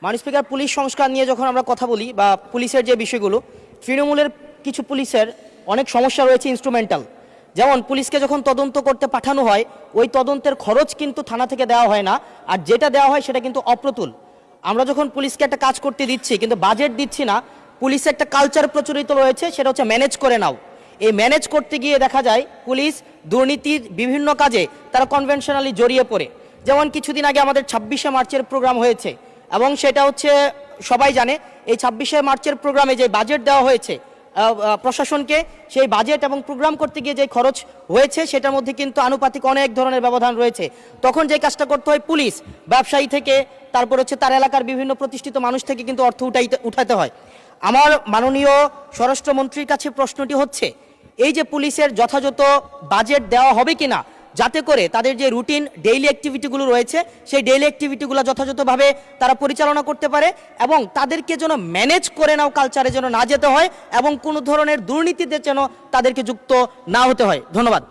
মাননীয় speaker, police সংস্কার নিয়ে যখন আমরা কথা বলি বা পুলিশের যে বিষয়গুলো, তৃণমূলের কিছু পুলিশের অনেক সমস্যা রয়েছে ইনস্ট্রুমেন্টাল। যেমন পুলিশকে যখন তদন্ত করতে পাঠানো হয়, ওই তদন্তের খরচ কিন্তু থানা থেকে দেওয়া হয় না, আর যেটা দেওয়া হয় সেটা কিন্তু অপ্রতুল। আমরা যখন পুলিশকে একটা কাজ করতে দিচ্ছি কিন্তু বাজেট দিচ্ছি না, পুলিশে একটা কালচার প্রচলিত রয়েছে, সেটা হচ্ছে ম্যানেজ করে নাও। এই ম্যানেজ করতে গিয়ে দেখা যায় পুলিশ দুর্নীতির বিভিন্ন কাজে তারা কনভেনশনালি জড়িয়ে পড়ে। যেমন কিছুদিন আগে আমাদের 26শে মার্চের প্রোগ্রাম হয়েছে, এবং সেটা হচ্ছে সবাই জানে এই 26শে মার্চের প্রোগ্রামে যে বাজেট দেওয়া হয়েছে প্রশাসনকে, সেই বাজেট এবং প্রোগ্রাম করতে গিয়ে যে খরচ হয়েছে সেটার মধ্যে কিন্তু আনুপাতিক অনেক ধরনের ব্যবধান রয়েছে। তখন যে কাজটা করতে হয়, পুলিশ ব্যবসায়ী থেকে তারপর হচ্ছে তার এলাকার বিভিন্ন প্রতিষ্ঠিত মানুষ থেকে কিন্তু অর্থ উঠাতে হয়। আমার মাননীয় স্বরাষ্ট্রমন্ত্রীর কাছে প্রশ্নটি হচ্ছে, এই যে পুলিশের যথাযথ বাজেট দেওয়া হবে কিনা, যাতে করে তাদের যে রুটিন ডেইলি অ্যাক্টিভিটিগুলো রয়েছে সেই ডেইলি অ্যাক্টিভিটিগুলো যথাযথভাবে তারা পরিচালনা করতে পারে, এবং তাদেরকে যেন ম্যানেজ করে নাও কালচারে যেন না যেতে হয়, এবং কোনো ধরনের দুর্নীতিতে যেন তাদেরকে যুক্ত না হতে হয়। ধন্যবাদ।